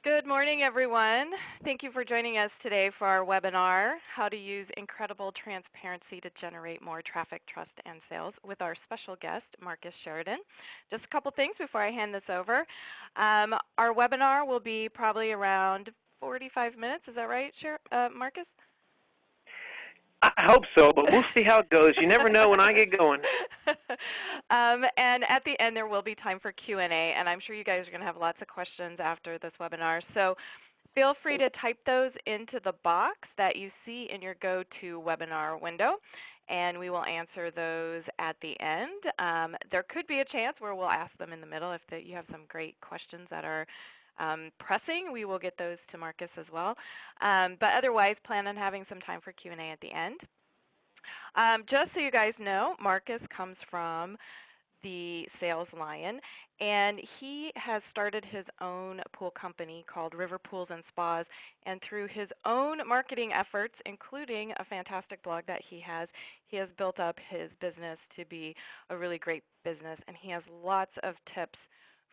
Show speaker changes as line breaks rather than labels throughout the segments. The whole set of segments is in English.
Good morning, everyone. Thank you for joining us today for our webinar, How to Use Incredible Transparency to Generate More Traffic, Trust, and Sales, with our special guest, MarcusSheridan. Just a couple things before I hand this over. Our webinar will be probably around 45 minutes. Is that right, Marcus?
I hope so, but we'll see how it goes. You never know when I get going.
And at the end, there will be time for Q&A, and I'm sure you guys are going to have lots of questions after this webinar. So feel free to type those into the box that you see in your GoToWebinar window, and we will answer those at the end. There could be a chance where we'll ask them in the middle if you have some great questions that are pressing. We will get those to Marcus as well. But otherwise, plan on having some time for Q&A at the end. Just so you guys know, Marcus comes from the Sales Lion, and he has started his own pool company called River Pools and Spas, and through his own marketing efforts, including a fantastic blog that he has built up his business to be a really great business, and he has lots of tips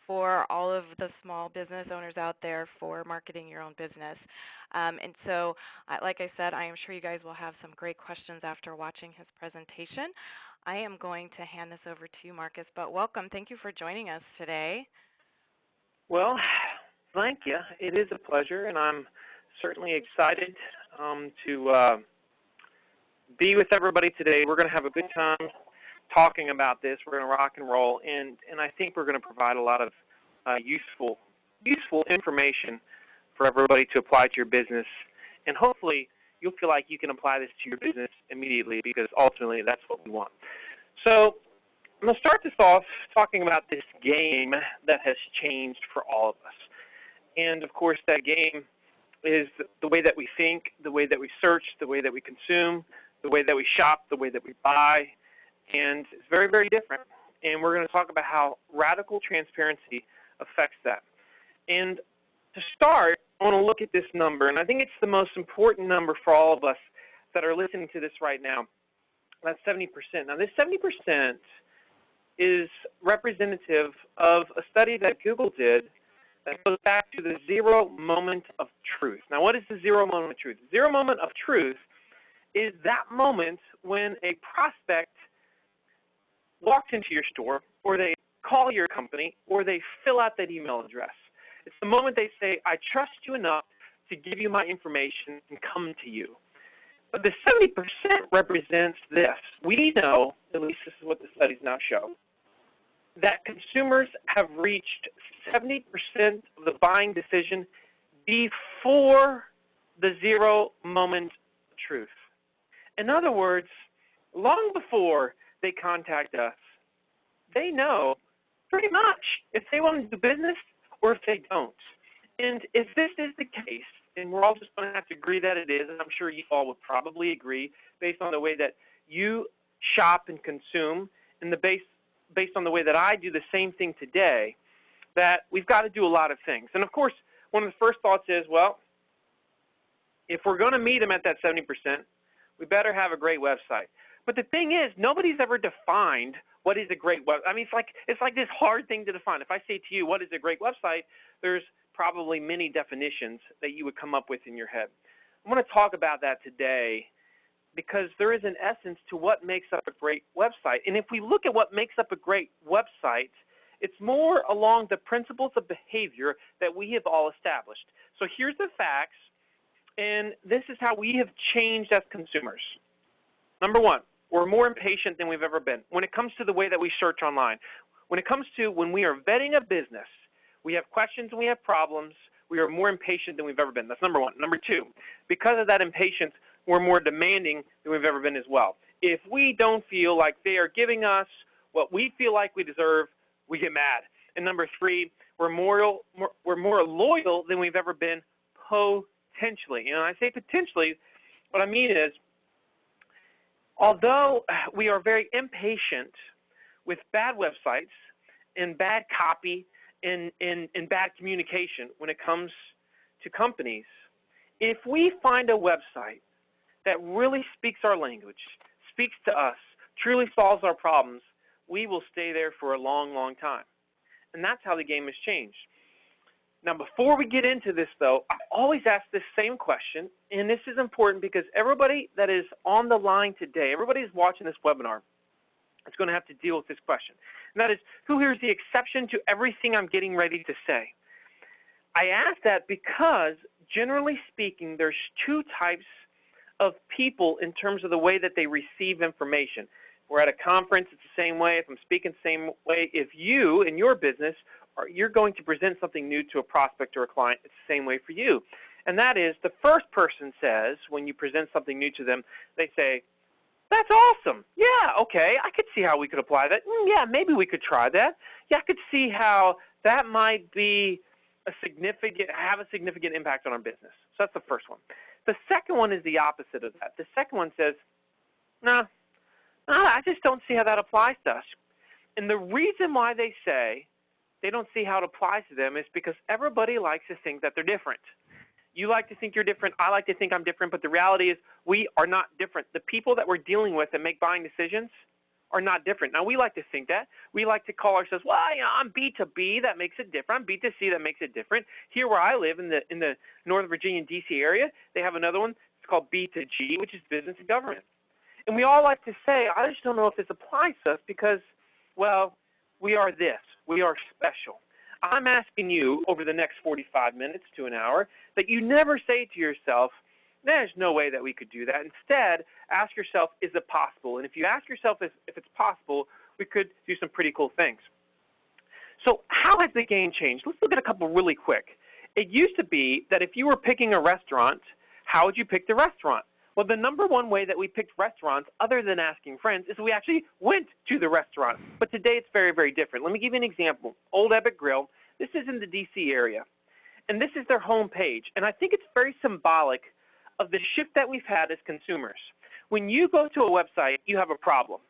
for all of the small business owners out there for marketing your own business. And so, like I said, I am sure you guys will have some great questions after watching his presentation. I am going to hand this over to you, Marcus, but welcome. Thank you for joining us today.
Well, thank you. It is a pleasure, and I'm certainly excited to be with everybody today. We're going to have a good time talking about this. We're going to rock and roll, and I think we're going to provide a lot of useful information for everybody to apply to your business, and hopefully you'll feel like you can apply this to your business immediately, because ultimately that's what we want. So I'm going to start this off talking about this game that has changed for all of us. And of course that game is the way that we think, the way that we search, the way that we consume, the way that we shop, the way that we buy, and it's very, very different. And we're going to talk about how radical transparency affects that. And to start, I want to look at this number, and I think it's the most important number for all of us that are listening to this right now. That's 70%. Now, this 70% is representative of a study that Google did that goes back to the 0 moment of truth. Now, what is the 0 moment of truth? The 0 moment of truth is that moment when a prospect walks into your store, or they call your company, or they fill out that email address. It's the moment they say, I trust you enough to give you my information and come to you. But the 70% represents this. We know, at least this is what the studies now show, that consumers have reached 70% of the buying decision before the 0 moment of truth. In other words, long before they contact us, they know pretty much if they want to do business or if they don't. And if this is the case, and we're all just going to have to agree that it is, and I'm sure you all would probably agree based on the way that you shop and consume, and based on the way that I do the same thing today, that we've got to do a lot of things. And of course, one of the first thoughts is, well, if we're going to meet them at that 70%, we better have a great website. But the thing is, nobody's ever defined what is a great website. I mean, it's like this hard thing to define. If I say to you, what is a great website, there's probably many definitions that you would come up with in your head. I want to talk about that today because there is an essence to what makes up a great website. And if we look at what makes up a great website, it's more along the principles of behavior that we have all established. So here's the facts, and this is how we have changed as consumers. Number one, we're more impatient than we've ever been when it comes to the way that we search online. When it comes to when we are vetting a business, we have questions and we have problems, we are more impatient than we've ever been. That's number one. Number two, because of that impatience, we're more demanding than we've ever been as well. If we don't feel like they are giving us what we feel like we deserve, we get mad. And number three, we're more loyal than we've ever been potentially. And when I say potentially, what I mean is, although we are very impatient with bad websites and bad copy and bad communication when it comes to companies, if we find a website that really speaks our language, speaks to us, truly solves our problems, we will stay there for a long, long time. And that's how the game has changed. Now, before we get into this, though, I always ask this same question, and this is important because everybody that is on the line today, everybody who's watching this webinar, is going to have to deal with this question. And that is, who here is the exception to everything I'm getting ready to say? I ask that because, generally speaking, there's two types of people in terms of the way that they receive information. If we're at a conference, it's the same way. If I'm speaking the same way, if you, in your business, you're going to present something new to a prospect or a client, it's the same way for you. And that is, the first person says, when you present something new to them, they say, that's awesome. Yeah, okay, I could see how we could apply that. Yeah, maybe we could try that. Yeah, I could see how that might be have a significant impact on our business. So that's the first one. The second one is the opposite of that. The second one says, no, I just don't see how that applies to us. And the reason why they say they don't see how it applies to them is because everybody likes to think that they're different. You like to think you're different. I like to think I'm different. But the reality is we are not different. The people that we're dealing with and make buying decisions are not different. Now, we like to think that. We like to call ourselves, well, you know, I'm B2B. That makes it different. I'm B2C. That makes it different. Here where I live in the Northern Virginia and D.C. area, they have another one. It's called B2G, which is business and government. And we all like to say, I just don't know if this applies to us because, well, we are this. We are special. I'm asking you over the next 45 minutes to an hour that you never say to yourself, there's no way that we could do that. Instead, ask yourself, is it possible? And if you ask yourself if it's possible, we could do some pretty cool things. So how has the game changed? Let's look at a couple really quick. It used to be that if you were picking a restaurant, how would you pick the restaurant? Well, the number one way that we picked restaurants, other than asking friends, is we actually went to the restaurant. But today it's very, very different. Let me give you an example. Old Ebbitt Grill. This is in the D.C. area. And this is their home page. And I think it's very symbolic of the shift that we've had as consumers. When you go to a website, you have a problem.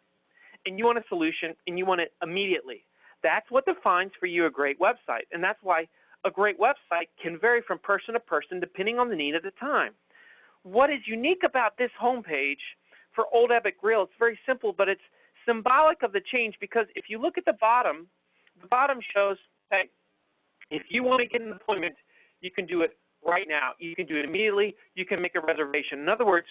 And you want a solution, and you want it immediately. That's what defines for you a great website. And that's why a great website can vary from person to person depending on the need at the time. What is unique about this homepage for Old Ebbitt Grill, it's very simple, but it's symbolic of the change because if you look at the bottom shows, hey, if you want to get an appointment, you can do it right now. You can do it immediately. You can make a reservation. In other words,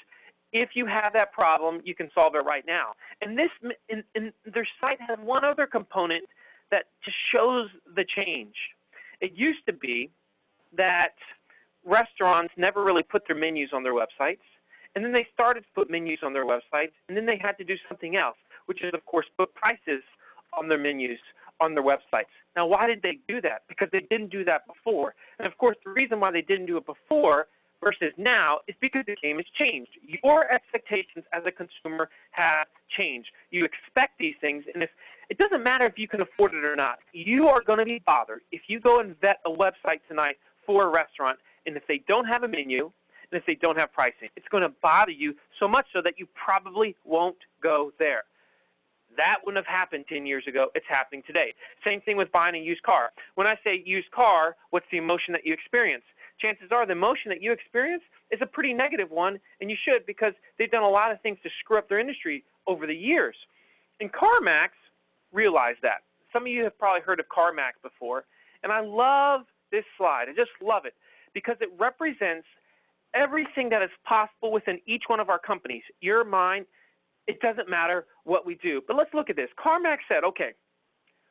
if you have that problem, you can solve it right now. And their site has one other component that just shows the change. It used to be that restaurants never really put their menus on their websites, and then they started to put menus on their websites, and then they had to do something else, which is, of course, put prices on their menus on their websites. Now, why did they do that? Because they didn't do that before. And, of course, the reason why they didn't do it before versus now is because the game has changed. Your expectations as a consumer have changed. You expect these things, and it doesn't matter if you can afford it or not. You are going to be bothered if you go and vet a website tonight for a restaurant, and if they don't have a menu, and if they don't have pricing, it's going to bother you so much so that you probably won't go there. That wouldn't have happened 10 years ago. It's happening today. Same thing with buying a used car. When I say used car, what's the emotion that you experience? Chances are the emotion that you experience is a pretty negative one, and you should because they've done a lot of things to screw up their industry over the years. And CarMax realized that. Some of you have probably heard of CarMax before, and I love this slide. I just love it because it represents everything that is possible within each one of our companies, your, mine. It doesn't matter what we do. But let's look at this. CarMax said, okay,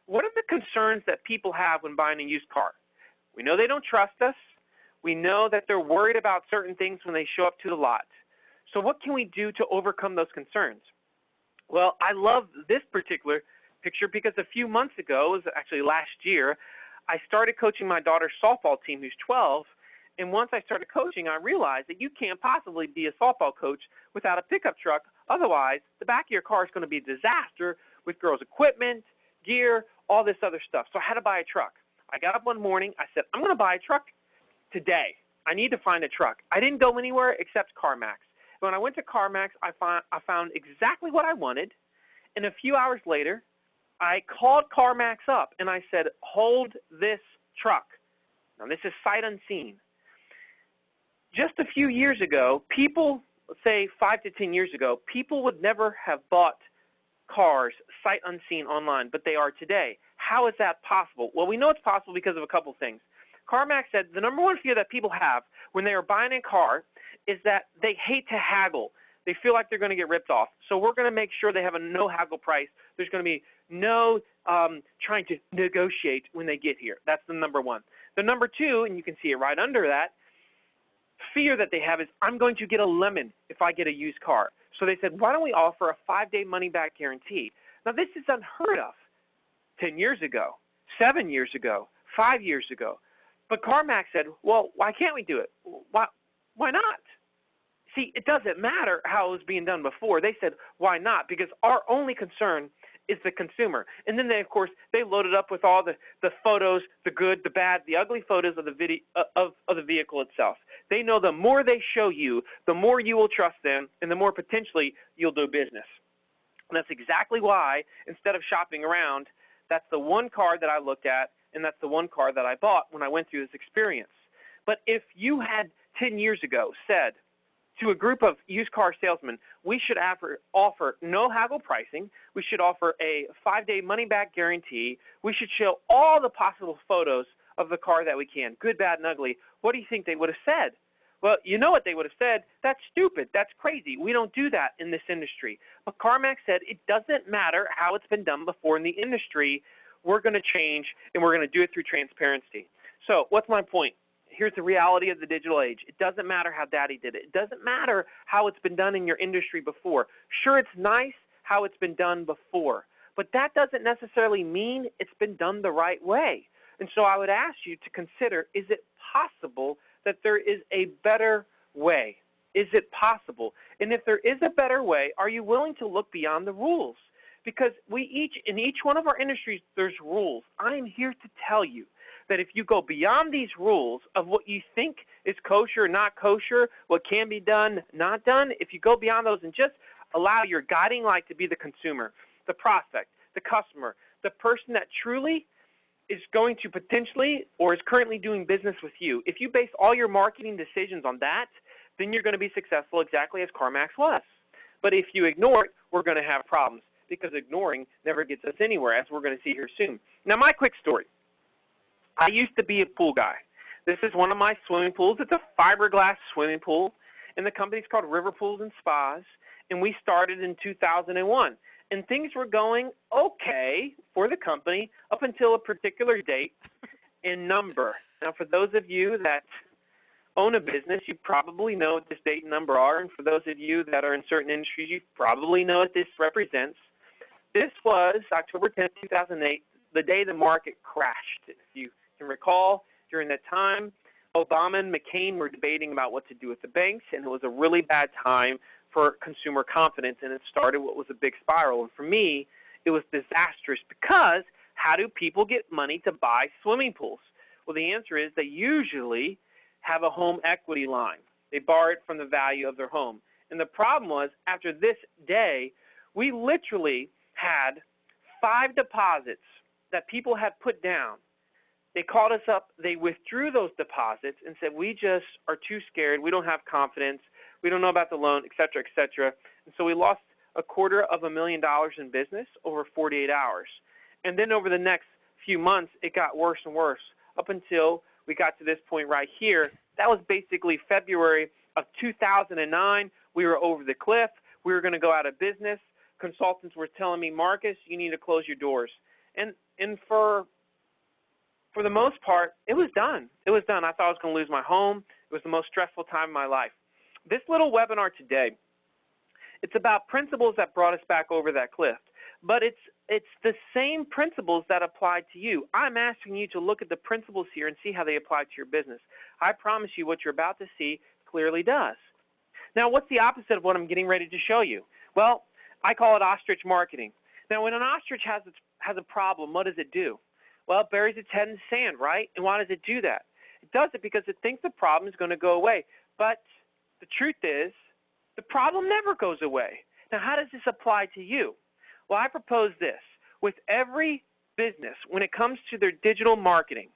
what are the concerns that people have when buying a used car? We know they don't trust us. We know that they're worried about certain things when they show up to the lot. So what can we do to overcome those concerns? Well, I love this particular picture because a few months ago, it was actually last year, I started coaching my daughter's softball team who's 12. And once I started coaching, I realized that you can't possibly be a softball coach without a pickup truck. Otherwise, the back of your car is going to be a disaster with girls' equipment, gear, all this other stuff. So I had to buy a truck. I got up one morning. I said, I'm going to buy a truck today. I need to find a truck. I didn't go anywhere except CarMax. When I went to CarMax, I found exactly what I wanted. And a few hours later, I called CarMax up, and I said, hold this truck. Now, this is sight unseen. Just a few years ago, people, let's say 5 to 10 years ago, people would never have bought cars sight unseen online, but they are today. How is that possible? Well, we know it's possible because of a couple things. CarMax said the number one fear that people have when they are buying a car is that they hate to haggle. They feel like they're going to get ripped off. So we're going to make sure they have a no haggle price. There's going to be no trying to negotiate when they get here. That's the number one. The number two, and you can see it right under that, fear that they have is, I'm going to get a lemon if I get a used car. So they said, why don't we offer a 5-day money-back guarantee? Now, this is unheard of 10 years ago, 7 years ago, 5 years ago. But CarMax said, well, why can't we do it? Why not? See, it doesn't matter how it was being done before. They said, why not? Because our only concern is the consumer. And then, of course, they loaded up with all the photos, the good, the bad, the ugly photos of the video of the vehicle itself. They know the more they show you, the more you will trust them, and the more potentially you'll do business. And that's exactly why, instead of shopping around, that's the one car that I looked at, and that's the one car that I bought when I went through this experience. But if you had 10 years ago said to a group of used car salesmen, we should offer no haggle pricing, we should offer a 5-day money-back guarantee, we should show all the possible photos of the car that we can, good, bad, and ugly, what do you think they would have said? Well, you know what they would have said? That's stupid. That's crazy. We don't do that in this industry. But CarMax said it doesn't matter how it's been done before in the industry. We're going to change, and we're going to do it through transparency. So what's my point? Here's the reality of the digital age. It doesn't matter how Daddy did it. It doesn't matter how it's been done in your industry before. Sure, it's nice how it's been done before, but that doesn't necessarily mean it's been done the right way. And so I would ask you to consider, is it possible that there is a better way? Is it possible? And if there is a better way, are you willing to look beyond the rules? Because in each one of our industries, there's rules. I am here to tell you that if you go beyond these rules of what you think is kosher, not kosher, what can be done, not done, if you go beyond those and just allow your guiding light to be the consumer, the prospect, the customer, the person that truly is going to potentially or is currently doing business with you, if you base all your marketing decisions on that, then you're going to be successful exactly as CarMax was. But if you ignore it, we're going to have problems, because ignoring never gets us anywhere, as we're going to see here soon. Now, my quick story. I used to be a pool guy. This is one of my swimming pools. It's a fiberglass swimming pool, and the company's called River Pools and Spas, and we started in 2001. And things were going okay for the company up until a particular date and number. Now, for those of you that own a business, you probably know what this date and number are, and for those of you that are in certain industries, you probably know what this represents. This was October 10th, 2008, the day the market crashed. If you can recall, during that time, Obama and McCain were debating about what to do with the banks, and it was a really bad time for consumer confidence, and it started what was a big spiral. And for me, it was disastrous, because how do people get money to buy swimming pools? Well, the answer is they usually have a home equity line. They borrow it from the value of their home. And the problem was, after this day, we literally had 5 deposits that people had put down. They called us up, they withdrew those deposits and said, we just are too scared, we don't have confidence, we don't know about the loan, et cetera, et cetera. And so we lost $250,000 in business over 48 hours. And then over the next few months, it got worse and worse, up until we got to this point right here. That was basically February of 2009. We were over the cliff. We were going to go out of business. Consultants were telling me, Marcus, you need to close your doors. And for the most part, it was done. It was done. I thought I was going to lose my home. It was the most stressful time of my life. This little webinar today, it's about principles that brought us back over that cliff. But it's the same principles that apply to you. I'm asking you to look at the principles here and see how they apply to your business. I promise you what you're about to see clearly does. Now, what's the opposite of what I'm getting ready to show you? Well, I call it ostrich marketing. Now, when an ostrich has a problem, what does it do? Well, it buries its head in the sand, right? And why does it do that? It does it because it thinks the problem is going to go away. But the truth is, the problem never goes away. Now, how does this apply to you? Well, I propose this. With every business, when it comes to their digital marketing,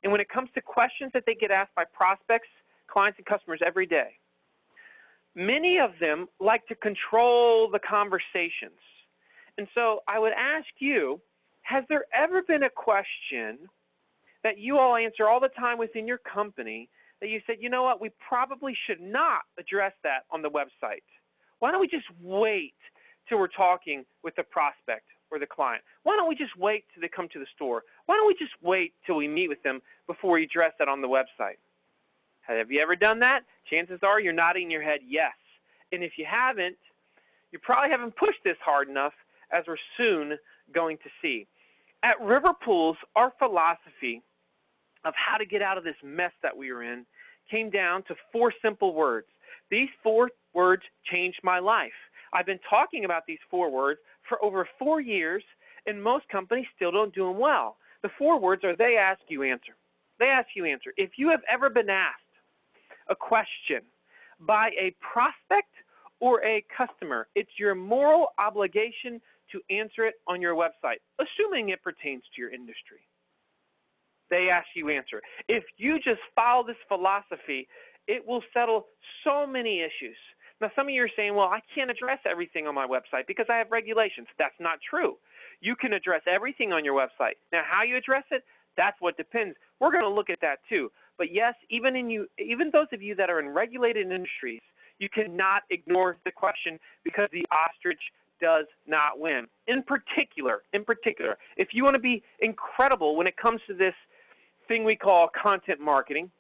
and when it comes to questions that they get asked by prospects, clients, and customers every day, many of them like to control the conversations. And so I would ask you, has there ever been a question that you all answer all the time within your company that you said, you know what, we probably should not address that on the website? Why don't we just wait till we're talking with the prospect or the client? Why don't we just wait till they come to the store? Why don't we just wait till we meet with them before we address that on the website? Have you ever done that? Chances are you're nodding your head yes. And if you haven't, you probably haven't pushed this hard enough, as we're soon going to see. At River Pools, our philosophy of how to get out of this mess that we were in came down to 4 simple words. These 4 words changed my life. I've been talking about these 4 words for over 4 years, and most companies still don't do them well. The 4 words are they ask, you answer. They ask, you answer. If you have ever been asked a question by a prospect or a customer, it's your moral obligation to answer it on your website, assuming it pertains to your industry. They ask, you answer. If you just follow this philosophy, it will settle so many issues. Now, some of you are saying, well, I can't address everything on my website because I have regulations. That's not true. You can address everything on your website. Now, how you address it, that's what depends. We're going to look at that too. But yes, even those of you that are in regulated industries, you cannot ignore the question because the ostrich does not win. In particular, if you want to be incredible when it comes to this thing we call content marketing,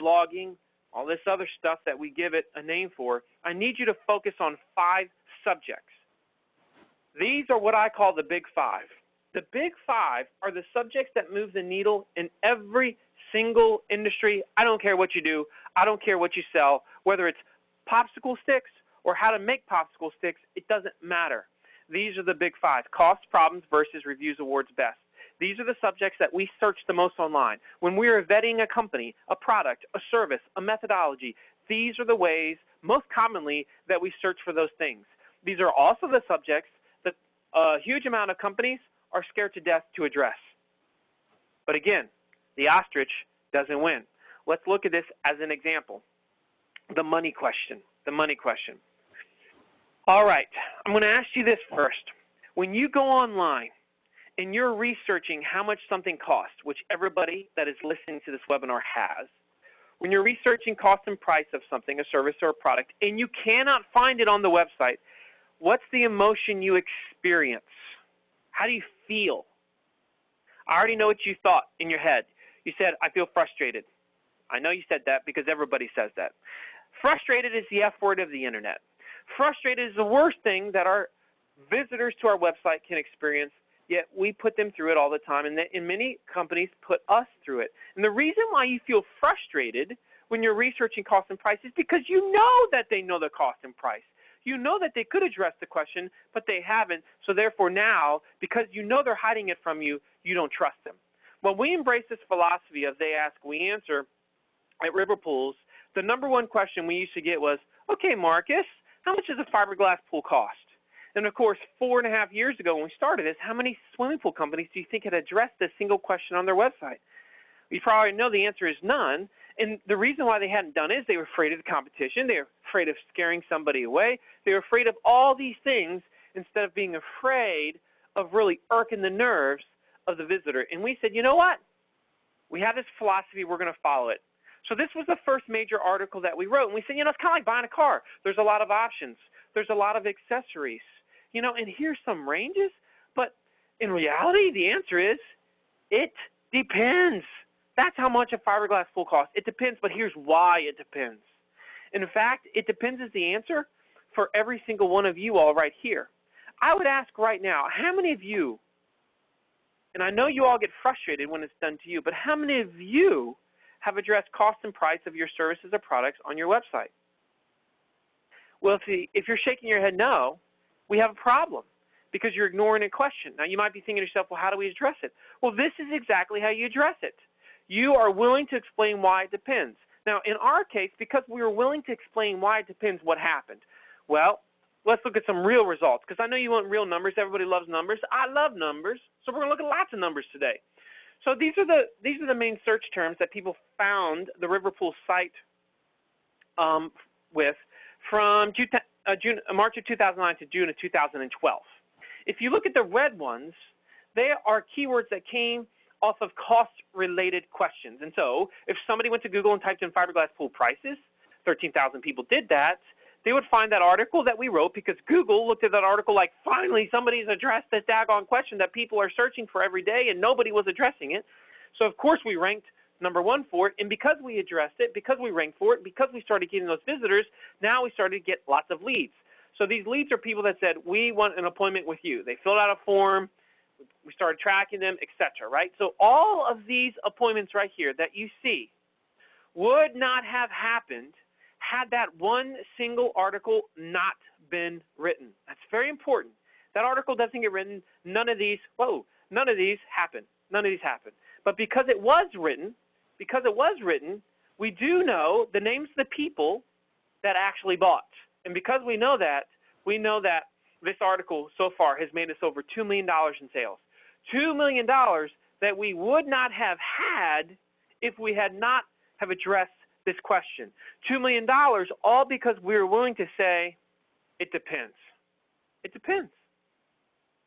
blogging, all this other stuff that we give it a name for, I need you to focus on 5 subjects. These are what I call the big 5. The big 5 are the subjects that move the needle in every single industry. I don't care what you do. I don't care what you sell, whether it's popsicle sticks or how to make popsicle sticks, it doesn't matter. These are the big 5. Cost, problems versus reviews, awards, best. These are the subjects that we search the most online. When we are vetting a company, a product, a service, a methodology, these are the ways most commonly that we search for those things. These are also the subjects that a huge amount of companies are scared to death to address. But again, the ostrich doesn't win. Let's look at this as an example. The money question. The money question. All right, I'm going to ask you this first. When you go online and you're researching how much something costs, which everybody that is listening to this webinar has, when you're researching cost and price of something, a service or a product, and you cannot find it on the website, what's the emotion you experience? How do you feel? I already know what you thought in your head. You said, I feel frustrated. I know you said that because everybody says that. Frustrated is the F word of the internet. Frustrated is the worst thing that our visitors to our website can experience, yet we put them through it all the time, and many companies put us through it. And the reason why you feel frustrated when you're researching cost and price is because you know that they know the cost and price. You know that they could address the question, but they haven't, so therefore now, because you know they're hiding it from you, you don't trust them. When we embrace this philosophy of they ask, we answer at River Pools, the #1 question we used to get was, okay, Marcus, how much does a fiberglass pool cost? And of course, 4.5 years ago when we started this, how many swimming pool companies do you think had addressed this single question on their website? You probably know the answer is none. And the reason why they hadn't done it is they were afraid of the competition. They were afraid of scaring somebody away. They were afraid of all these things instead of being afraid of really irking the nerves of the visitor. And we said, you know what? We have this philosophy. We're going to follow it. So this was the first major article that we wrote. And we said, you know, it's kind of like buying a car. There's a lot of options. There's a lot of accessories. You know, and here's some ranges. But in reality, the answer is it depends. That's how much a fiberglass pool costs. It depends, but here's why it depends. And in fact, it depends is the answer for every single one of you all right here. I would ask right now, how many of you, and I know you all get frustrated when it's done to you, but how many of you have addressed cost and price of your services or products on your website? Well, if you're shaking your head no, we have a problem because you're ignoring a question. Now, you might be thinking to yourself, well, how do we address it? Well, this is exactly how you address it. You are willing to explain why it depends. Now, in our case, because we were willing to explain why it depends, what happened? Well, let's look at some real results because I know you want real numbers. Everybody loves numbers. I love numbers, so we're going to look at lots of numbers today. So these are the main search terms that people found the River Pool site with from March of 2009 to June of 2012. If you look at the red ones, they are keywords that came off of cost-related questions. And so if somebody went to Google and typed in fiberglass pool prices, 13,000 people did that, they would find that article that we wrote because Google looked at that article like, finally, somebody's addressed this daggone question that people are searching for every day, and nobody was addressing it. So, of course, we ranked #1 for it, and because we addressed it, because we ranked for it, because we started getting those visitors, now we started to get lots of leads. So these leads are people that said, we want an appointment with you. They filled out a form. We started tracking them, etc., right? So all of these appointments right here that you see would not have happened had that one single article not been written. That's very important. That article doesn't get written. None of these happen. None of these happen. But because it was written, we do know the names of the people that actually bought. And because we know that this article so far has made us over $2 million in sales. $2 million that we would not have had if we had not have addressed this question. $2 million, all because we were willing to say, it depends. It depends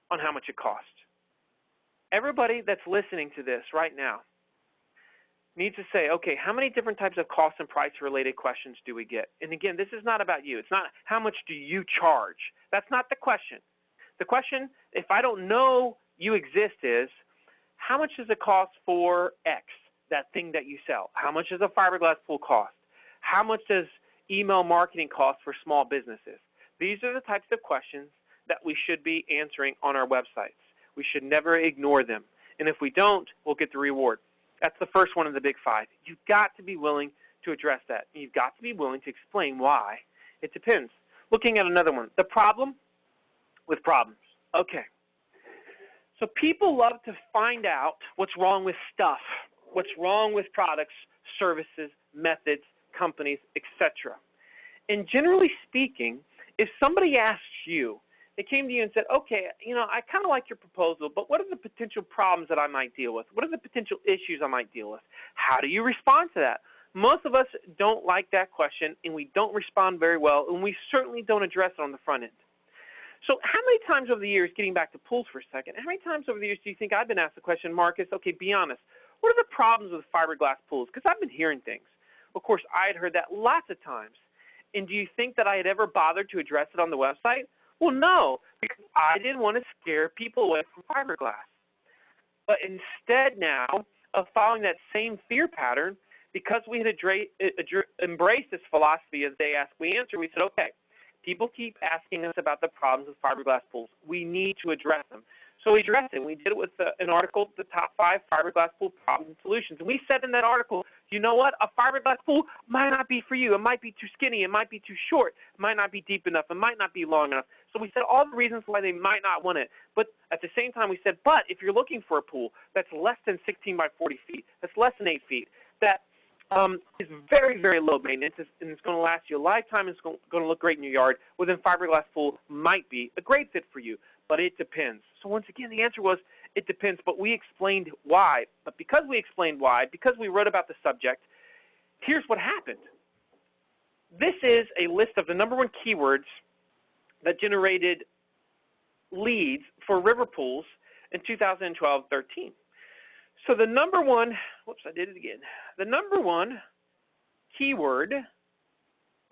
on how much it costs. Everybody that's listening to this right now needs to say, okay, how many different types of cost and price related questions do we get? And again, this is not about you. It's not how much do you charge. That's not the question. The question, if I don't know you exist, is how much does it cost for X, that thing that you sell? How much does a fiberglass pool cost? How much does email marketing cost for small businesses? These are the types of questions that we should be answering on our websites. We should never ignore them. And if we don't, we'll get the reward. That's the first one of the big 5. You've got to be willing to address that. You've got to be willing to explain why. It depends. Looking at another one, the problem with problems. Okay. So people love to find out what's wrong with stuff, what's wrong with products, services, methods, companies, etc. And generally speaking, if somebody asks you, they came to you and said, okay, I kind of like your proposal, but what are the potential problems that I might deal with? What are the potential issues I might deal with? How do you respond to that? Most of us don't like that question, and we don't respond very well, and we certainly don't address it on the front end. So how many times over the years, getting back to pools for a second, how many times over the years do you think I've been asked the question, Marcus, okay, be honest, what are the problems with fiberglass pools? Because I've been hearing things. Of course, I had heard that lots of times. And do you think that I had ever bothered to address it on the website? Well, no, because I didn't want to scare people away from fiberglass. But instead now of following that same fear pattern, because we had embraced this philosophy as they ask, we answer, we said, okay, people keep asking us about the problems with fiberglass pools. We need to address them. So we addressed it. We did it with an article, the top 5 fiberglass pool problems and solutions. And we said in that article, you know what? A fiberglass pool might not be for you. It might be too skinny. It might be too short. It might not be deep enough. It might not be long enough. So we said all the reasons why they might not want it. But at the same time, we said, but if you're looking for a pool that's less than 16 by 40 feet, that's less than 8 feet, that is very, very low maintenance, and it's going to last you a lifetime, and it's going to look great in your yard, well, then fiberglass pool might be a great fit for you. But it depends. So once again, the answer was it depends, but we explained why. But because we explained why, because we wrote about the subject, here's what happened. This is a list of the #1 keywords that generated leads for river pools in 2012-13. So the #1, whoops, I did it again. The #1 keyword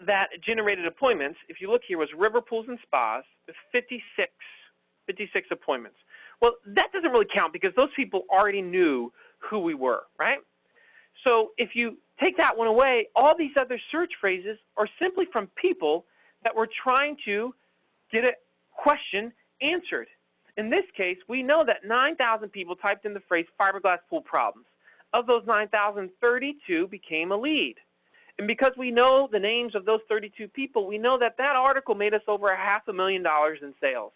that generated appointments, if you look here, was river pools and spas with 56 appointments. Well, that doesn't really count because those people already knew who we were, right? So if you take that one away, all these other search phrases are simply from people that were trying to get a question answered. In this case, we know that 9,000 people typed in the phrase fiberglass pool problems. Of those 9,000, 32 became a lead. And because we know the names of those 32 people, we know that that article made us over $500,000 in sales.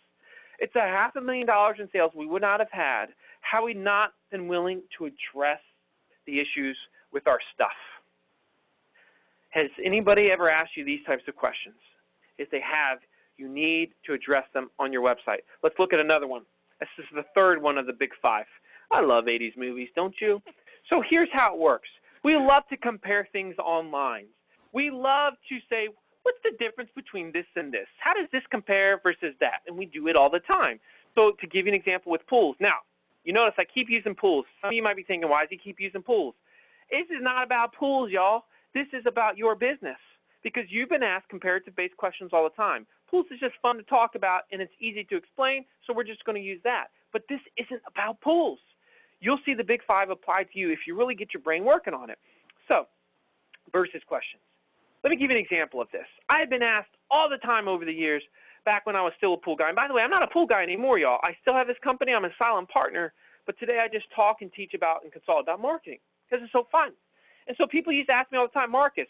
It's $500,000 in sales we would not have had we not been willing to address the issues with our stuff. Has anybody ever asked you these types of questions? If they have, you need to address them on your website. Let's look at another one. This is the third one of the big 5. I love 80s movies, don't you? So here's how it works. We love to compare things online. We love to say, what's the difference between this and this? How does this compare versus that? And we do it all the time. So to give you an example with pools. Now, You notice I keep using pools. Some of you might be thinking, why does he keep using pools? This is not about pools, y'all. This is about your business, because you've been asked comparative-based questions all the time. Pools is just fun to talk about, and it's easy to explain, so we're just going to use that. But this isn't about pools. You'll see the Big Five apply to you if you really get your brain working on it. So, versus questions. Let me give you an example of this. I have been asked all the time over the years, back when I was still a pool guy. And by the way, I'm not a pool guy anymore, y'all. I still have this company. I'm a silent partner. But today I just talk and teach about and consult about marketing because it's so fun. And so people used to ask me all the time, Marcus,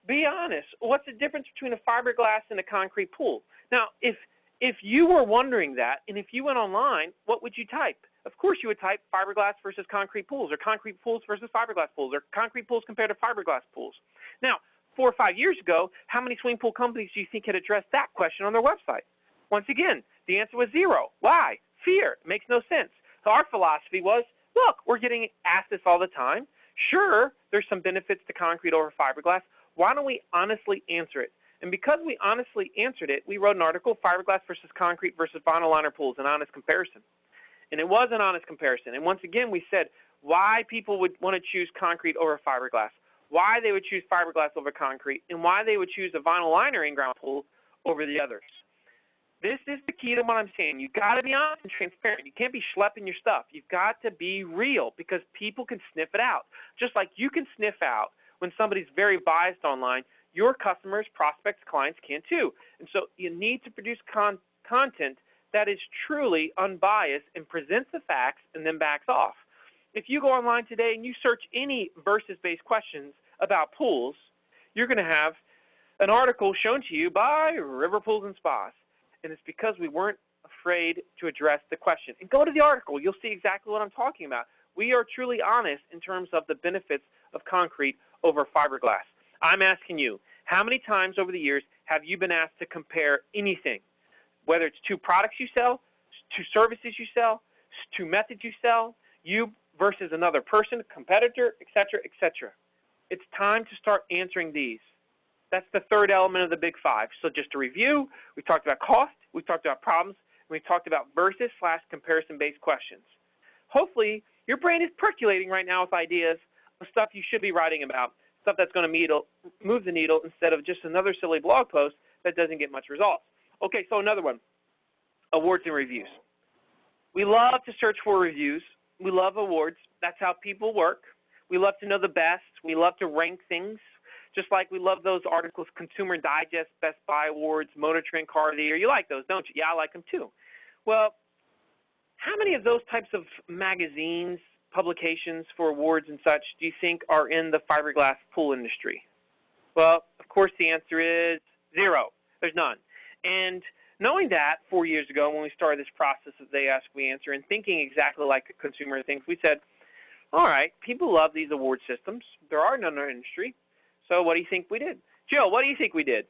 be honest, what's the difference between a fiberglass and a concrete pool? Now, if you were wondering that, and if you went online, what would you type? Of course you would type fiberglass versus concrete pools, or concrete pools versus fiberglass pools, or concrete pools compared to fiberglass pools. Now, 4 or 5 years ago, how many swimming pool companies do you think had addressed that question on their website? Once again, the answer was 0. Why? Fear. It makes no sense. So our philosophy was, look, we're getting asked this all the time. Sure, there's some benefits to concrete over fiberglass. Why don't we honestly answer it? And because we honestly answered it, we wrote an article, Fiberglass versus Concrete versus Vinyl Liner Pools, an honest comparison. And it was an honest comparison. And once again, we said why people would want to choose concrete over fiberglass, why they would choose fiberglass over concrete, and why they would choose a vinyl liner in-ground pool over the others. This is the key to what I'm saying. You've got to be honest and transparent. You can't be schlepping your stuff. You've got to be real, because people can sniff it out. Just like you can sniff out when somebody's very biased online, your customers, prospects, clients can too. And so you need to produce content that is truly unbiased and presents the facts and then backs off. If you go online today and you search any versus-based questions about pools, you're going to have an article shown to you by River Pools and Spas. And it's because we weren't afraid to address the question. And go to the article. You'll see exactly what I'm talking about. We are truly honest in terms of the benefits of concrete over fiberglass. I'm asking you, how many times over the years have you been asked to compare anything? Whether it's 2 products you sell, 2 services you sell, 2 methods you sell, you versus another person, competitor, etc., etc. It's time to start answering these. That's the third element of the Big Five. So just to review, we talked about cost, we talked about problems, and we talked about versus/comparison-based questions. Hopefully, your brain is percolating right now with ideas of stuff you should be writing about, stuff that's going to move the needle instead of just another silly blog post that doesn't get much results. Okay, so another one, awards and reviews. We love to search for reviews. We love awards. That's how people work. We love to know the best. We love to rank things, just like we love those articles, Consumer Digest, Best Buy Awards, Motor Trend Car of the Year. You like those, don't you? Yeah, I like them too. Well, how many of those types of magazines, publications for awards and such do you think are in the fiberglass pool industry? Well, of course the answer is 0. There's none. And knowing that 4 years ago when we started this process of They Ask, We Answer, and thinking exactly like a consumer thinks, we said, all right, people love these award systems. There are none in our industry. So what do you think we did? Jill, what do you think we did?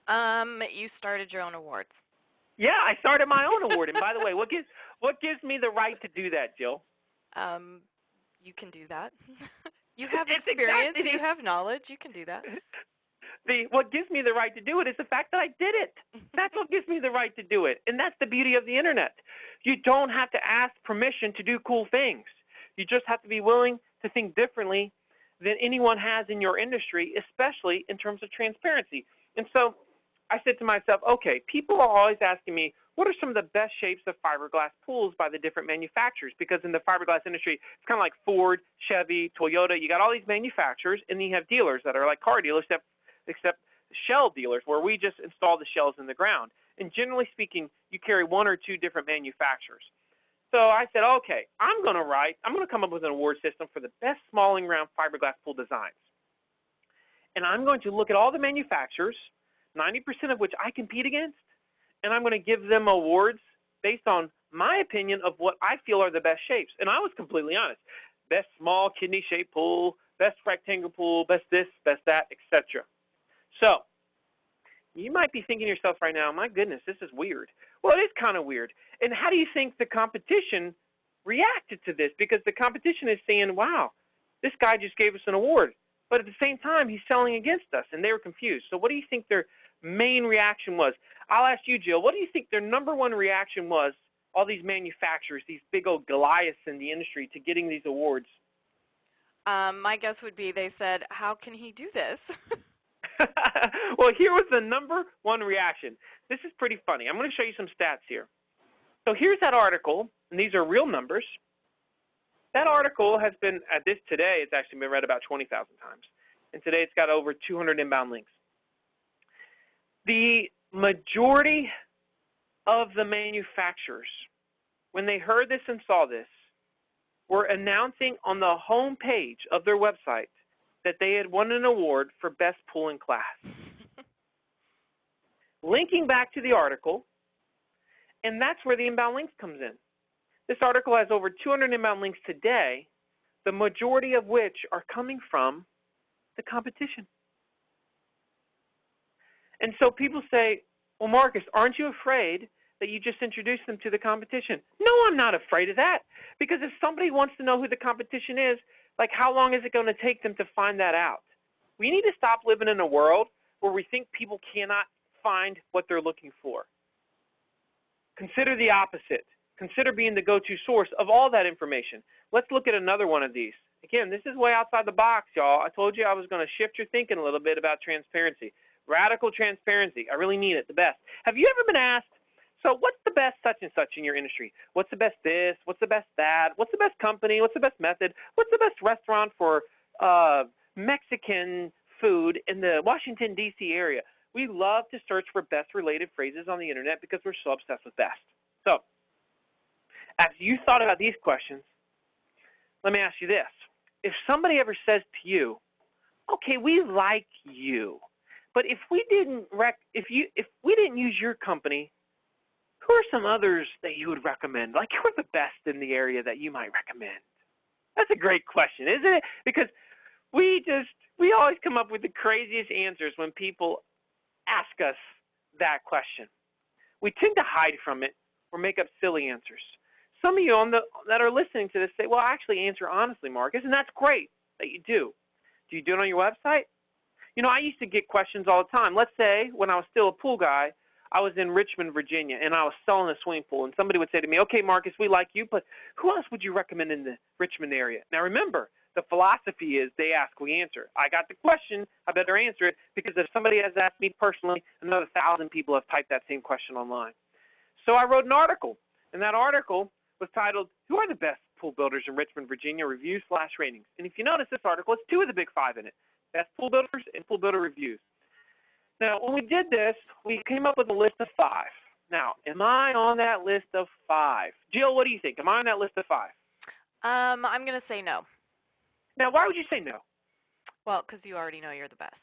You started your own awards.
Yeah, I started my own award. And by the way, what gives me the right to do that, Jill?
You can do that. You have experience, you have knowledge, you can do that.
What gives me the right to do it is the fact that I did it. That's what gives me the right to do it. And that's the beauty of the internet. You don't have to ask permission to do cool things. You just have to be willing to think differently than anyone has in your industry, especially in terms of transparency. And so I said to myself, okay, people are always asking me, what are some of the best shapes of fiberglass pools by the different manufacturers? Because in the fiberglass industry, it's kind of like Ford, Chevy, Toyota. You got all these manufacturers, and then you have dealers that are like car dealers, except shell dealers, where we just install the shells in the ground. And generally speaking, you carry 1 or 2 different manufacturers. So I said, okay, I'm going to come up with an award system for the best small in-ground fiberglass pool designs. And I'm going to look at all the manufacturers, 90% of which I compete against, and I'm going to give them awards based on my opinion of what I feel are the best shapes. And I was completely honest. Best small kidney-shaped pool, best rectangle pool, best this, best that, etc. So you might be thinking to yourself right now, my goodness, this is weird. Well, it is kind of weird. And how do you think the competition reacted to this? Because the competition is saying, wow, this guy just gave us an award. But at the same time, he's selling against us, and they were confused. So what do you think their main reaction was? I'll ask you, Jill, what do you think their #1 reaction was all these manufacturers, these big old Goliaths in the industry, to getting these awards?
My guess would be they said, how can he do this?
Well, here was the #1 reaction. This is pretty funny. I'm going to show you some stats here. So here's that article, and these are real numbers. That article has been, today, it's actually been read about 20,000 times. And today it's got over 200 inbound links. The majority of the manufacturers, when they heard this and saw this, were announcing on the home page of their website that they had won an award for best pool in class. Linking back to the article, and that's where the inbound links comes in. This article has over 200 inbound links today, the majority of which are coming from the competition. And so people say, well, Marcus, aren't you afraid that you just introduced them to the competition? No, I'm not afraid of that. Because if somebody wants to know who the competition is, like, how long is it going to take them to find that out? We need to stop living in a world where we think people cannot find what they're looking for. Consider the opposite. Consider being the go-to source of all that information. Let's look at another one of these. Again, this is way outside the box, y'all. I told you I was going to shift your thinking a little bit about transparency. Radical transparency. I really mean it, the best. Have you ever been asked, so what's the best such and such in your industry? What's the best this? What's the best that? What's the best company? What's the best method? What's the best restaurant for Mexican food in the Washington, D.C. area? We love to search for best related phrases on the internet because we're so obsessed with best. So, as you thought about these questions, let me ask you this. If somebody ever says to you, okay, we like you, but if we didn't use your company, who are some others that you would recommend? Like, who are the best in the area that you might recommend? That's a great question, isn't it? Because we always come up with the craziest answers when people ask us that question. We tend to hide from it or make up silly answers. Some of you that are listening to this say, well, I actually answer honestly, Marcus, and that's great that you do. Do you do it on your website? You know, I used to get questions all the time. Let's say when I was still a pool guy, I was in Richmond, Virginia, and I was selling a swimming pool, and somebody would say to me, okay, Marcus, we like you, but who else would you recommend in the Richmond area? Now, remember, the philosophy is they ask, we answer. I got the question, I better answer it, because if somebody has asked me personally, another 1,000 people have typed that same question online. So I wrote an article, and that article was titled, Who Are the Best Pool Builders in Richmond, Virginia? Reviews/Ratings. And if you notice this article, it's 2 of the big 5 in it, Best Pool Builders and Pool Builder Reviews. Now, when we did this, we came up with a list of 5. Now, am I on that list of 5? Jill, what do you think? Am I on that list of 5?
I'm going to say no.
Now, why would you say no?
Well, because you already know you're the best.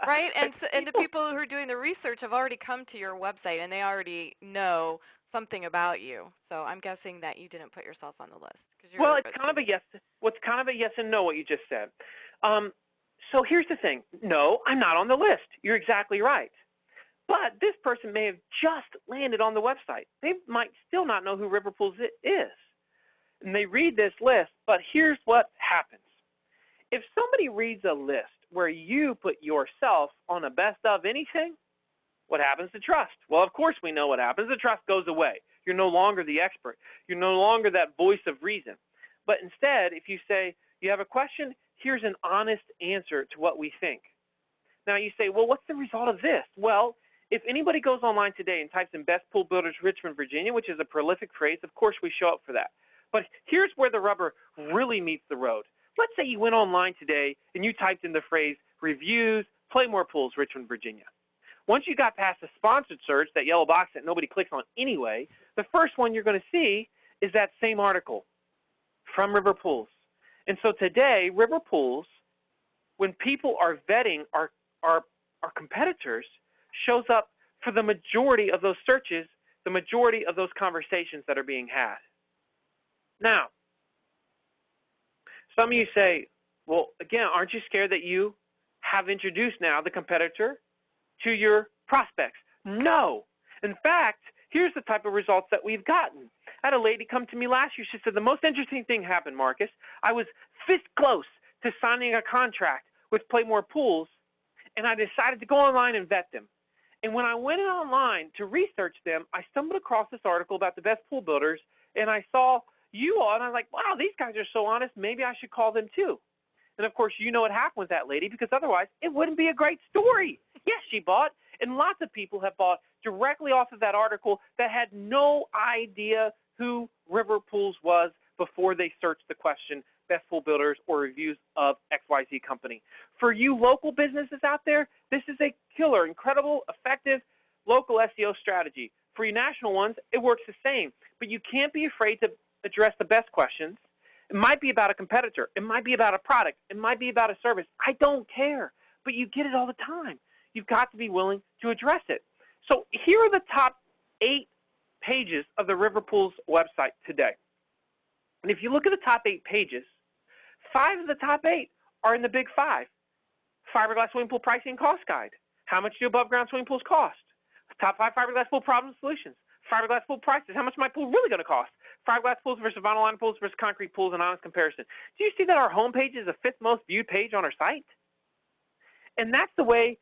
Right? And the people who are doing the research have already come to your website, and they already know something about you. So I'm guessing that you didn't put yourself on the list.
Well, it's kind of a yes. What's kind of a yes and no, what you just said. So here's the thing. No, I'm not on the list. You're exactly right. But this person may have just landed on the website. They might still not know who River Pools is. And they read this list, but here's what happens. If somebody reads a list where you put yourself on a best of anything, what happens to trust? Well, of course we know what happens. The trust goes away. You're no longer the expert. You're no longer that voice of reason. But instead, if you say, you have a question, here's an honest answer to what we think. Now you say, well, what's the result of this? Well, if anybody goes online today and types in Best Pool Builders Richmond, Virginia, which is a prolific phrase, of course we show up for that. But here's where the rubber really meets the road. Let's say you went online today and you typed in the phrase, reviews, play more pools, Richmond, Virginia. Once you got past the sponsored search, that yellow box that nobody clicks on anyway, the first one you're going to see is that same article from River Pools. And so today, River Pools, when people are vetting our competitors, shows up for the majority of those searches, the majority of those conversations that are being had. Now, some of you say, well, again, aren't you scared that you have introduced now the competitor to your prospects? No. In fact, here's the type of results that we've gotten. I had a lady come to me last year. She said, the most interesting thing happened, Marcus. I was fist close to signing a contract with Play More Pools, and I decided to go online and vet them. And when I went online to research them, I stumbled across this article about the best pool builders, and I saw you all, and I was like, wow, these guys are so honest. Maybe I should call them too. And of course, you know what happened with that lady, because otherwise it wouldn't be a great story. Yes, she bought, and lots of people have bought directly off of that article that had no idea who River Pools was before they searched the question, best pool builders or reviews of XYZ company. For you local businesses out there, this is a killer, incredible, effective local SEO strategy. For you national ones, it works the same, but you can't be afraid to address the best questions. It might be about a competitor. It might be about a product. It might be about a service. I don't care, but you get it all the time. You've got to be willing to address it. So here are the top 8 pages of the River Pools website today. And if you look at the top 8 pages, 5 of the top 8 are in the big 5. Fiberglass swimming pool pricing and cost guide. How much do above ground swimming pools cost? Top 5 fiberglass pool problem solutions. Fiberglass pool prices. How much is my pool really going to cost? Fiberglass pools versus vinyl line pools versus concrete pools, an honest comparison. Do you see that our homepage is the 5th most viewed page on our site? And that's the way,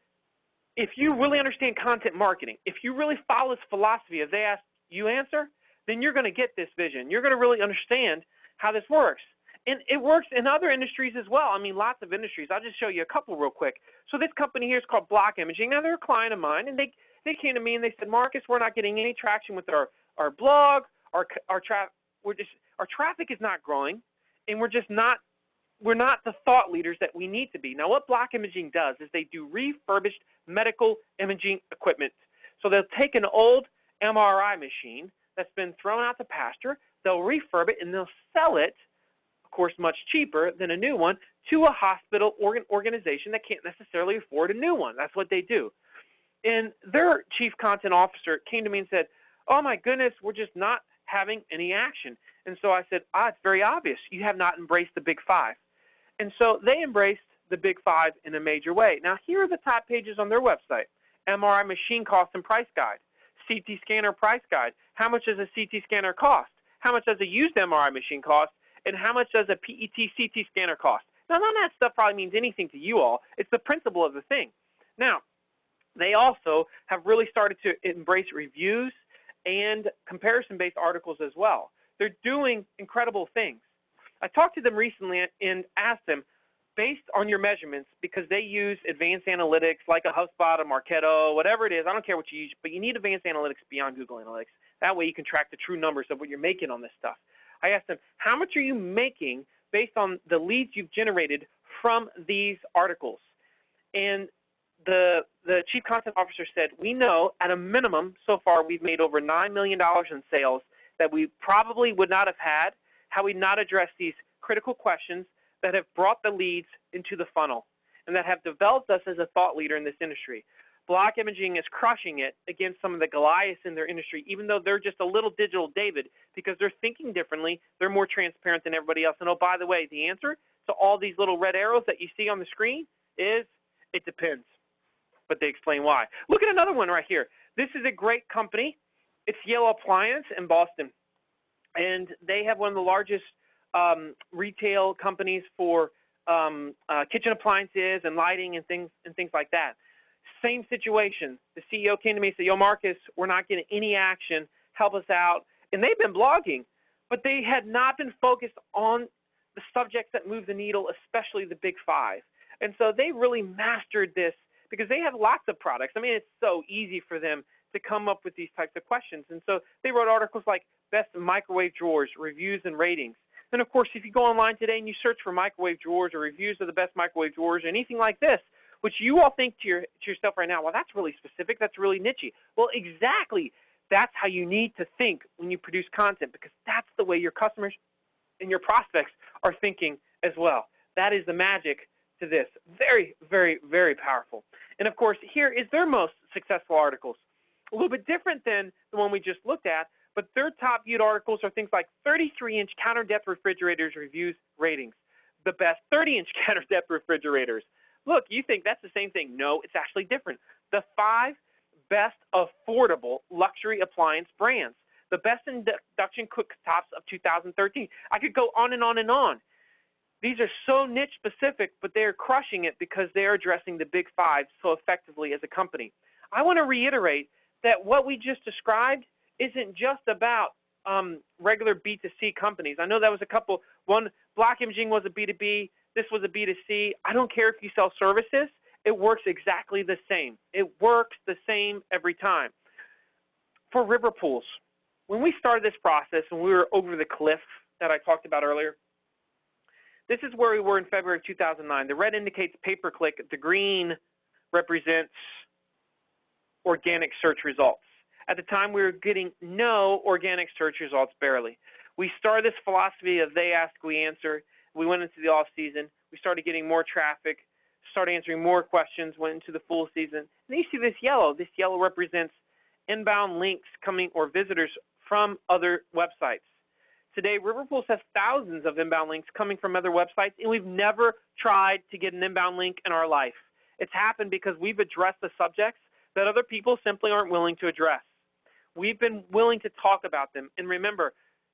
if you really understand content marketing, if you really follow this philosophy of they ask, you answer, then you're going to get this vision. You're going to really understand how this works. And it works in other industries as well. I mean, lots of industries. I'll just show you a couple real quick. So this company here is called Block Imaging. Now, they're a client of mine, and they came to me and they said, Marcus, we're not getting any traction with our blog. Our traffic is not growing, and we're not the thought leaders that we need to be. Now, what Block Imaging does is they do refurbished medical imaging equipment. So they'll take an old MRI machine that's been thrown out to pasture, they'll refurb it, and they'll sell it, of course, much cheaper than a new one, to a hospital organization that can't necessarily afford a new one. That's what they do. And their chief content officer came to me and said, oh my goodness, we're just not having any action. And so I said, it's very obvious. You have not embraced the big 5. And so they embraced the big 5 in a major way. Now, here are the top pages on their website. MRI machine cost and price guide. CT scanner price guide. How much does a CT scanner cost? How much does a used MRI machine cost? And how much does a PET CT scanner cost? Now, none of that stuff probably means anything to you all. It's the principle of the thing. Now, they also have really started to embrace reviews and comparison-based articles as well. They're doing incredible things. I talked to them recently and asked them, based on your measurements, because they use advanced analytics like a HubSpot, a Marketo, whatever it is, I don't care what you use, but you need advanced analytics beyond Google Analytics. That way you can track the true numbers of what you're making on this stuff. I asked them, how much are you making based on the leads you've generated from these articles? And the chief content officer said, we know at a minimum so far we've made over $9 million in sales that we probably would not have had had we not addressed these critical questions that have brought the leads into the funnel and that have developed us as a thought leader in this industry. Block Imaging is crushing it against some of the Goliaths in their industry, even though they're just a little digital David, because they're thinking differently. They're more transparent than everybody else. And oh, by the way, the answer to all these little red arrows that you see on the screen is it depends. But they explain why. Look at another one right here. This is a great company. It's Yellow Appliance in Boston. And they have one of the largest retail companies for kitchen appliances and lighting and things like that. Same situation. The CEO came to me and said, yo, Marcus, we're not getting any action. Help us out. And they've been blogging, but they had not been focused on the subjects that move the needle, especially the big 5. And so they really mastered this because they have lots of products. I mean, it's so easy for them to come up with these types of questions. And so they wrote articles like best microwave drawers, reviews and ratings. And of course, if you go online today and you search for microwave drawers or reviews of the best microwave drawers, anything like this, which you all think to yourself right now, well, that's really specific, that's really niche-y. Well, exactly. That's how you need to think when you produce content, because that's the way your customers and your prospects are thinking as well. That is the magic to this. Very, very, very powerful. And of course, here is their most successful articles. A little bit different than the one we just looked at, but their top viewed articles are things like 33-inch counter depth refrigerators reviews ratings, the best 30-inch counter depth refrigerators. Look, you think that's the same thing. No, it's actually different. The 5 best affordable luxury appliance brands, the best induction cooktops of 2013. I could go on and on and on. These are so niche specific, but they are crushing it because they are addressing the big 5 so effectively as a company. I want to reiterate that what we just described isn't just about regular B2C companies. I know that was one, Black Imaging was a B2B, this was a B2C. I don't care if you sell services, it works exactly the same. It works the same every time. For river pools, when we started this process and we were over the cliff that I talked about earlier, this is where we were in February of 2009. The red indicates pay-per-click. The green represents organic search results. At the time, we were getting no organic search results, barely. We started this philosophy of they ask, we answer. We went into the off-season. We started getting more traffic, started answering more questions, went into the full season. And then you see this yellow. This yellow represents inbound links coming or visitors from other websites. Today, Riverpools has thousands of inbound links coming from other websites, and we've never tried to get an inbound link in our life. It's happened because we've addressed the subjects that other people simply aren't willing to address. We've been willing to talk about them. And remember,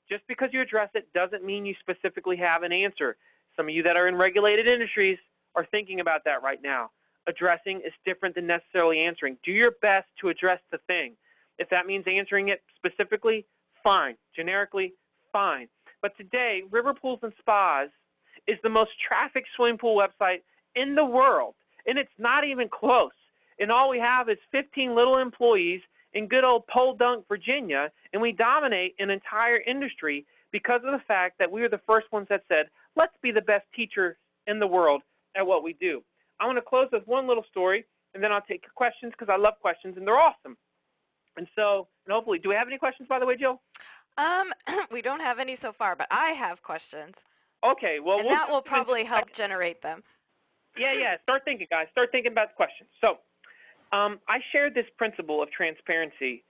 just because you address it doesn't mean you specifically have an answer. Some of you that are in regulated industries are thinking about that right now. Addressing is different than necessarily answering. Do your best to address the thing. If that means answering it specifically, fine. Generically, fine. But today, River Pools and Spas is the most trafficked swimming pool website in the world, and it's not even close. And all we have is 15 little employees in good old Podunk, Virginia, and we dominate an entire industry because of the fact that we were the first ones that said, let's be the best teacher in the world at what we do. I want to close with one little story, and then I'll take your questions because I love questions, and they're awesome. And so, and hopefully, do we have any questions, by the way, Jill?
We don't have any so far, but I have questions.
Okay, well,
and that will probably help generate them.
Yeah. Start thinking, guys. Start thinking about the questions. So, I shared this principle of transparency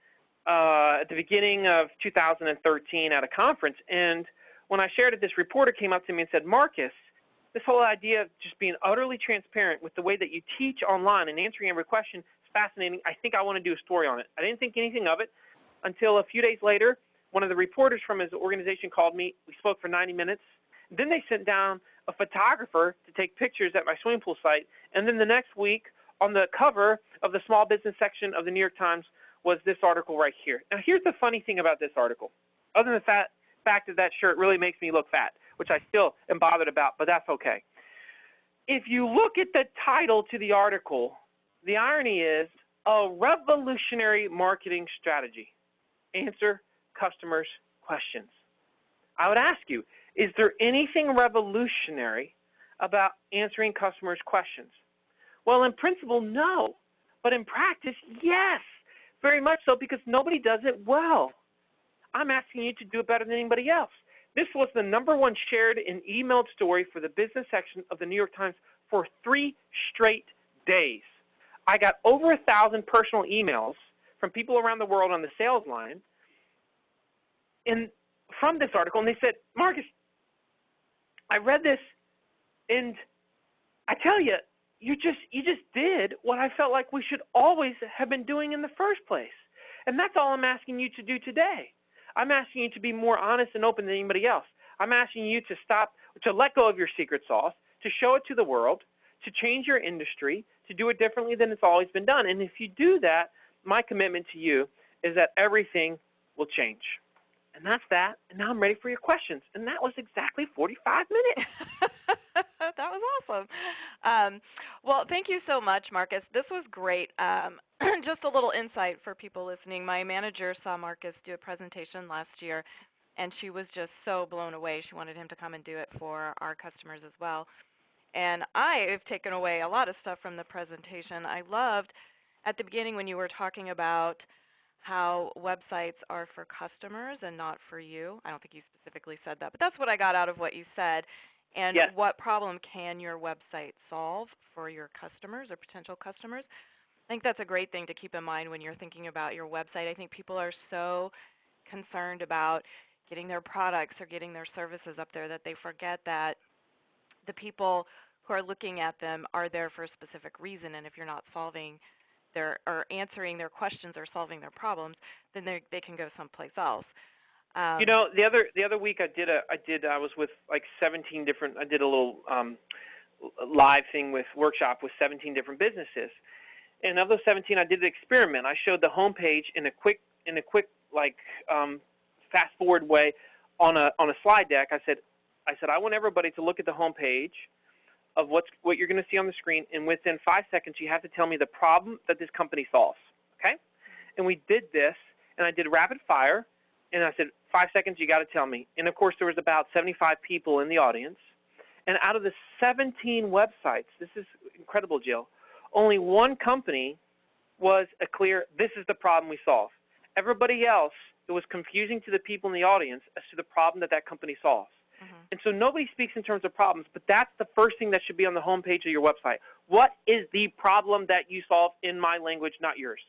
at the beginning of 2013 at a conference, and when I shared it, this reporter came up to me and said, Marcus, this whole idea of just being utterly transparent with the way that you teach online and answering every question is fascinating. I think I want to do a story on it. I didn't think anything of it until a few days later. One of the reporters from his organization called me. We spoke for 90 minutes. Then they sent down a photographer to take pictures at my swimming pool site, and then the next week, on the cover of the small business section of the New York Times was this article right here. Now, here's the funny thing about this article. Other than the fact that that shirt really makes me look fat, which I still am bothered about, but that's okay. If you look at the title to the article, the irony is a revolutionary marketing strategy. Answer customers' questions. I would ask you, is there anything revolutionary about answering customers' questions? Well, in principle, no. But in practice, yes. Very much so, because nobody does it well. I'm asking you to do it better than anybody else. This was the #1 shared and emailed story for the business section of the New York Times for 3 straight days. I got over 1,000 personal emails from people around the world on the sales line from this article, and they said, Marcus, I read this, and I tell you, you just did what I felt like we should always have been doing in the first place. And that's all I'm asking you to do today. I'm asking you to be more honest and open than anybody else. I'm asking you to let go of your secret sauce, to show it to the world, to change your industry, to do it differently than it's always been done. And if you do that, my commitment to you is that everything will change. And that's that. And now I'm ready for your questions. And that was exactly 45 minutes.
That was awesome. Well, thank you so much, Marcus. This was great. Just a little insight for people listening. My manager saw Marcus do a presentation last year, and she was just so blown away. She wanted him to come and do it for our customers as well. And I've taken away a lot of stuff from the presentation. I loved at the beginning when you were talking about how websites are for customers and not for you. I don't think you specifically said that, but that's what I got out of what you said. And
yes.
What problem can your website solve for your customers or potential customers? I think that's a great thing to keep in mind when you're thinking about your website. I think people are so concerned about getting their products or getting their services up there that they forget that the people who are looking at them are there for a specific reason. And if you're not solving or answering their questions or solving their problems, then they can go someplace else.
You know, the other week I was with like 17 different. I did a little live thing workshop with 17 different businesses, And of those 17, I did an experiment. I showed the homepage in a quick like fast forward way on a slide deck. I said I want everybody to look at the homepage of what you're going to see on the screen, and within 5 seconds you have to tell me the problem that this company solves. Okay? And we did this, and I did rapid fire, and I said 5 seconds, you got to tell me. And of course there was about 75 people in the audience, and out of the 17 websites, this is incredible, Jill, only one company was a clear, this is the problem we solve. Everybody else, it was confusing to the people in the audience as to the problem that company solves. And so nobody speaks in terms of problems, but that's the first thing that should be on the home page of your website. What is the problem that you solve in my language, not yours?